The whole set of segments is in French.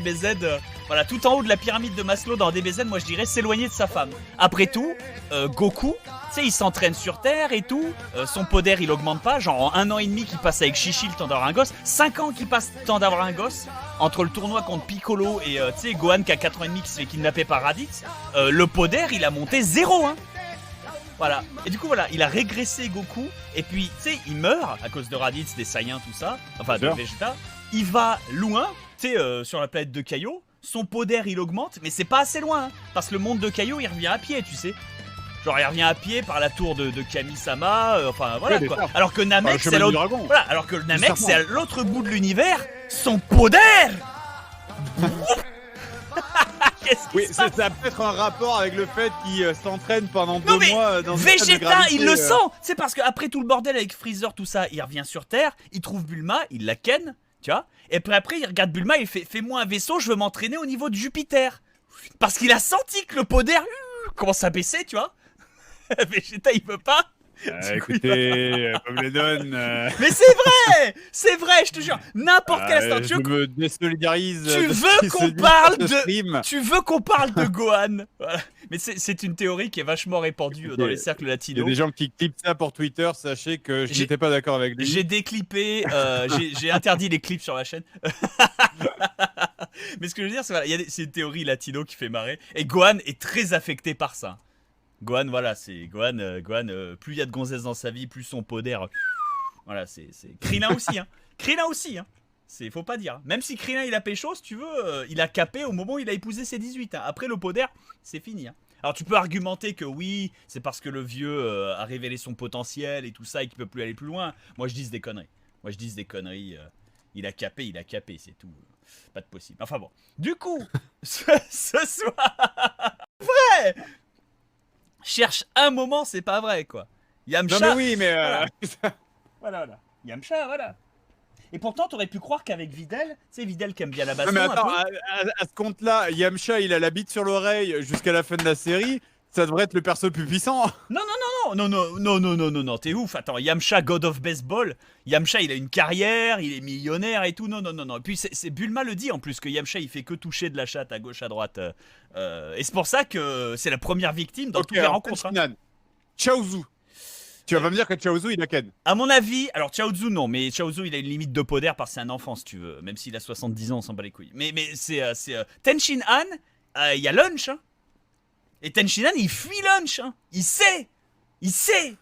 DBZ, voilà, tout en haut de la pyramide de Maslow dans DBZ, moi je dirais s'éloigner de sa femme. Après tout, Goku, tu sais, il s'entraîne sur Terre et tout, son poder il augmente pas, genre en 1 an et demi qu'il passe avec Chichi le temps d'avoir un gosse, 5 ans qu'il passe le temps d'avoir un gosse, entre le tournoi contre Piccolo et tu sais, Gohan qui a 4 ans et demi qui se fait kidnapper par Raditz, le poder il a monté 0, hein. Voilà, et du coup voilà, il a régressé Goku, et puis tu sais, il meurt à cause de Raditz, des Saiyans, tout ça, enfin de Vegeta, il va loin. Tu sais, sur la planète de Kaio, son poder il augmente, mais c'est pas assez loin, hein, parce que le monde de Kaio il revient à pied, tu sais. Genre il revient à pied par la tour de Kami-sama, enfin voilà quoi. D'accord. Alors que Namek c'est l'autre. Voilà, alors que Namek c'est à l'autre bout de l'univers, son poder. Qu'est-ce qui Oui, se ça passe a peut-être un rapport avec le fait qu'il s'entraîne pendant Non 2 mais mois dans Vegeta, il le sent. C'est parce qu'après tout le bordel avec Freezer, tout ça, il revient sur Terre, il trouve Bulma, il la ken, tu vois. Et puis après, il regarde Bulma, il fait fais-moi un vaisseau, je veux m'entraîner au niveau de Jupiter. Parce qu'il a senti que le poder commence à baisser, tu vois. Vegeta, il veut pas. Écoutez, Pomledon... Mais c'est vrai, je te jure. N'importe quel instant. Je me désolidarise. Tu veux qu'on parle de... Tu veux qu'on parle de Gohan. Voilà. Mais c'est une théorie qui est vachement répandue dans les cercles latinos. Il y a des gens qui clippent ça pour Twitter, sachez que je n'étais pas d'accord avec lui. J'ai déclippé, j'ai interdit les clips sur la chaîne. Mais ce que je veux dire, c'est une théorie latino qui fait marrer. Et Gohan est très affecté par ça. Gohan, voilà, c'est Gohan, plus il y a de gonzesses dans sa vie, plus son poder. Voilà, c'est Krillin aussi, hein. Krillin aussi, hein. Faut pas dire. Même si Krillin il a pécho, si tu veux, il a capé au moment où il a épousé ses 18. Hein. Après le poder, c'est fini. Hein. Alors tu peux argumenter que oui, c'est parce que le vieux a révélé son potentiel et tout ça et qu'il peut plus aller plus loin. Moi je dis des conneries. Il a capé, c'est tout. Pas de possible. Enfin bon. Du coup, ce soir... Vrai. Cherche un moment, c'est pas vrai quoi. Yamcha. Non mais oui, mais... Voilà. Yamcha, voilà. Et pourtant, t'aurais pu croire qu'avec Videl, tu sais, Videl qui aime bien la baston. Non mais attends, à ce compte-là, Yamcha, il a la bite sur l'oreille jusqu'à la fin de la série. Ça devrait être le perso le plus puissant. Non, t'es ouf. Attends, Yamcha, God of Baseball. Yamcha, il a une carrière, il est millionnaire et tout. Non. Et puis, c'est Bulma le dit en plus que Yamcha, il fait que toucher de la chatte à gauche, à droite. Et c'est pour ça que c'est la première victime dans toutes les rencontres. Hein. Chaozu. Tu vas pas me dire que Chaozu, il a ken. À mon avis, alors Chaozu, non, mais Chaozu, il a une limite de poder parce que c'est un enfant, si tu veux. Même s'il a 70 ans, on s'en bat les couilles. Mais c'est Tenshin Han, il y a Lunch, hein. Et Tenshin Han, il fuit Lunch, hein. Il sait. Il sait.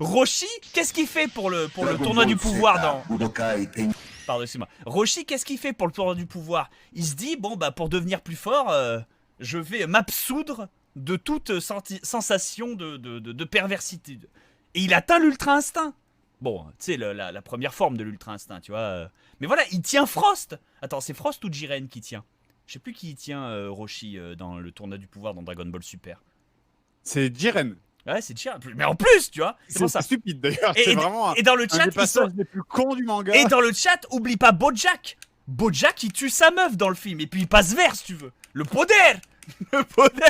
Roshi, qu'est-ce qu'il fait pour le tournoi du pouvoir dans... Pardon, excuse-moi. Roshi, qu'est-ce qu'il fait pour le tournoi du pouvoir? Il se dit, bon, bah, pour devenir plus fort, je vais m'absoudre de toute sensation de perversité. Et il atteint l'ultra instinct. Bon, tu sais, la première forme de l'ultra instinct, tu vois. Mais voilà, il tient Frost. Attends, c'est Frost ou Jiren qui tient? Je sais plus qui tient Roshi dans le tournoi du pouvoir dans Dragon Ball Super. C'est Jiren. Ouais, c'est Jiren. Mais en plus, tu vois. C'est stupide d'ailleurs. C'est vraiment et dans le chat, un des passages les plus cons du manga. Et dans le chat, oublie pas Bojack. Bojack, il tue sa meuf dans le film. Et puis il passe vert, si tu veux. Le poder. Le poder.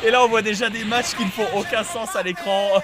Et là, on voit déjà des matchs qui ne font aucun sens à l'écran.